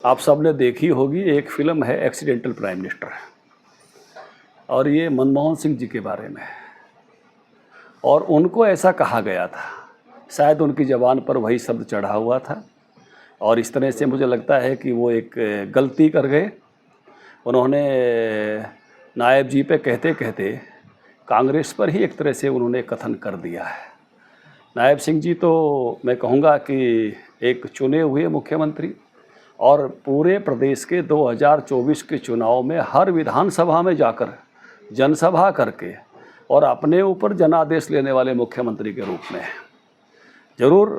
आप सबने देखी होगी, एक फिल्म है एक्सीडेंटल प्राइम मिनिस्टर, और ये मनमोहन सिंह जी के बारे में है। और उनको ऐसा कहा गया था, शायद उनकी ज़बान पर वही शब्द चढ़ा हुआ था, और इस तरह से मुझे लगता है कि वो एक गलती कर गए। उन्होंने नायब जी पे कहते कहते कांग्रेस पर ही एक तरह से उन्होंने कथन कर दिया है। नायब सिंह जी तो मैं कहूँगा कि एक चुने हुए मुख्यमंत्री, और पूरे प्रदेश के 2024 के चुनाव में हर विधानसभा में जाकर जनसभा करके और अपने ऊपर जनादेश लेने वाले मुख्यमंत्री के रूप में। ज़रूर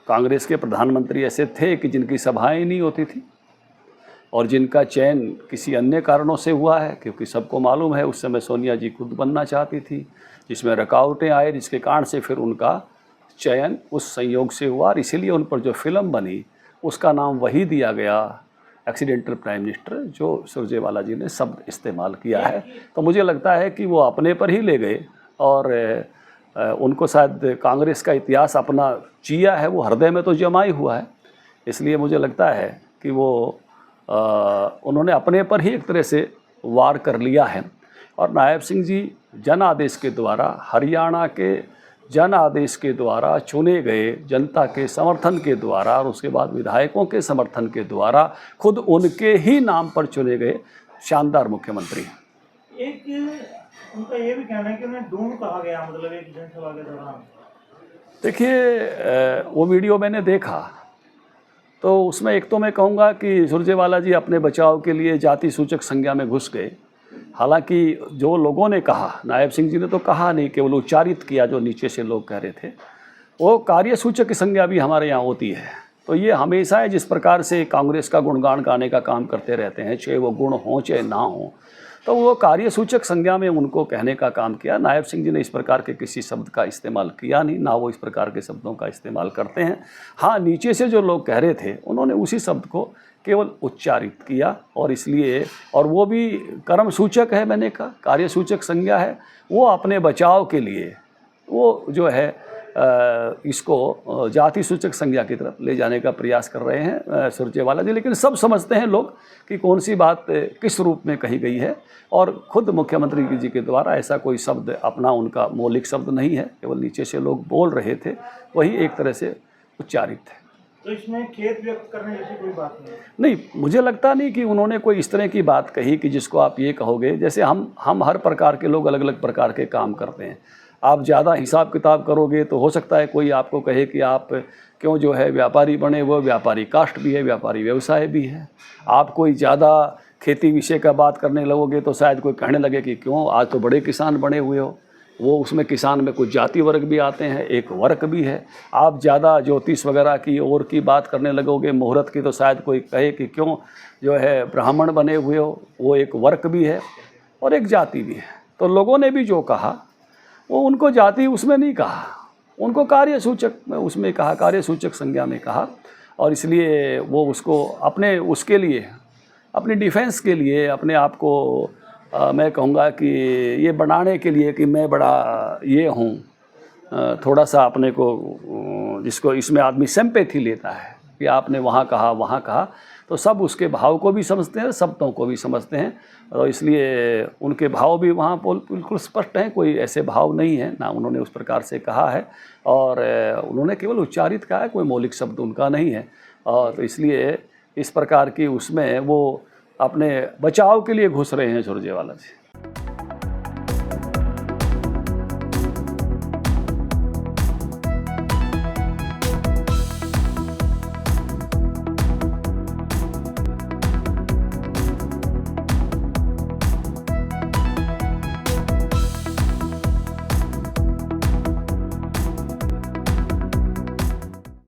कांग्रेस के प्रधानमंत्री ऐसे थे कि जिनकी सभाएं नहीं होती थी और जिनका चयन किसी अन्य कारणों से हुआ है, क्योंकि सबको मालूम है उस समय सोनिया जी खुद बनना चाहती थी, जिसमें रुकावटें आए, जिसके कारण से फिर उनका चयन उस संयोग से हुआ, और इसीलिए उन पर जो फिल्म बनी उसका नाम वही दिया गया, एक्सीडेंटल प्राइम मिनिस्टर, जो सुरजेवाला जी ने शब्द इस्तेमाल किया है। तो मुझे लगता है कि वो अपने पर ही ले गए, और उनको शायद कांग्रेस का इतिहास अपना जिया है, वो हृदय में तो जमा ही हुआ है। इसलिए मुझे लगता है कि वो उन्होंने अपने पर ही एक तरह से वार कर लिया है। और नायब सिंह जी जन आदेश के द्वारा, हरियाणा के जन आदेश के द्वारा चुने गए, जनता के समर्थन के द्वारा और उसके बाद विधायकों के समर्थन के द्वारा खुद उनके ही नाम पर चुने गए शानदार मुख्यमंत्री। एक उनका ये भी कहना है कि उन्हें डूम कहा गया, मतलब एक जनसभा के दौरान। देखिए, वो वीडियो मैंने देखा, तो उसमें एक तो मैं कहूँगा कि सुरजेवाला जी अपने बचाव के लिए जाति सूचक संज्ञा में घुस गए। हालांकि जो लोगों ने कहा, नायब सिंह जी ने तो कहा नहीं, केवल उच्चारित किया जो नीचे से लोग कह रहे थे। वो कार्यसूचक की संज्ञा भी हमारे यहाँ होती है। तो ये हमेशा है, जिस प्रकार से कांग्रेस का गुणगान गाने का काम करते रहते हैं, चाहे वो गुण हों चाहे ना हो, तो वो कार्यसूचक संज्ञा में उनको कहने का काम किया। नायब सिंह जी ने इस प्रकार के किसी शब्द का इस्तेमाल किया नहीं, ना वो इस प्रकार के शब्दों का इस्तेमाल करते हैं। हाँ, नीचे से जो लोग कह रहे थे उन्होंने उसी शब्द को केवल उच्चारित किया, और इसलिए, और वो भी कर्म सूचक है, मैंने कहा कार्यसूचक संज्ञा है, वो अपने बचाव के लिए वो जो है इसको जाति सूचक संज्ञा की तरफ ले जाने का प्रयास कर रहे हैं सुरजेवाला जी। लेकिन सब समझते हैं लोग कि कौन सी बात किस रूप में कही गई है, और खुद मुख्यमंत्री जी के द्वारा ऐसा कोई शब्द अपना उनका मौलिक शब्द नहीं है, केवल नीचे से लोग बोल रहे थे, वही एक तरह से उच्चारित है। तो इसमें खेद व्यक्त करने जैसी कोई बात नहीं? मुझे लगता नहीं कि उन्होंने कोई इस तरह की बात कही कि जिसको आप ये कहोगे, जैसे हम हर प्रकार के लोग अलग अलग प्रकार के काम करते हैं। आप ज़्यादा हिसाब किताब करोगे तो हो सकता है कोई आपको कहे कि आप क्यों जो है व्यापारी बने, वो व्यापारी कास्ट भी है, व्यापारी व्यवसाय भी है। आप कोई ज़्यादा खेती विषय का बात करने लगोगे तो शायद कोई कहने लगे कि क्यों आज तो बड़े किसान बने हुए हो। वो उसमें किसान में कुछ जाति वर्ग भी आते हैं, एक वर्ग भी है। आप ज़्यादा ज्योतिष वगैरह की और की बात करने लगोगे, मुहूर्त की, तो शायद कोई कहे कि क्यों जो है ब्राह्मण बने हुए हो, वो एक वर्ग भी है और एक जाति भी है। तो लोगों ने भी जो कहा वो उनको जाति उसमें नहीं कहा, उनको कार्यसूचक में उसमें कहा, कार्यसूचक संज्ञा में कहा, और इसलिए वो उसको अपने उसके लिए, अपनी डिफेंस के लिए, अपने आप को मैं कहूँगा कि ये बनाने के लिए कि मैं बड़ा ये हूँ, थोड़ा सा अपने को, जिसको इसमें आदमी सिंपैथी लेता है कि आपने वहाँ कहा, तो सब उसके भाव को भी समझते हैं, शब्दों को भी समझते हैं, और इसलिए उनके भाव भी वहाँ बिल्कुल स्पष्ट हैं, कोई ऐसे भाव नहीं है, ना उन्होंने उस प्रकार से कहा है, और उन्होंने केवल उच्चारित कहा है, कोई मौलिक शब्द उनका नहीं है। और तो इसलिए इस प्रकार की उसमें वो अपने बचाव के लिए घुस रहे हैं सुरजेवाला जी।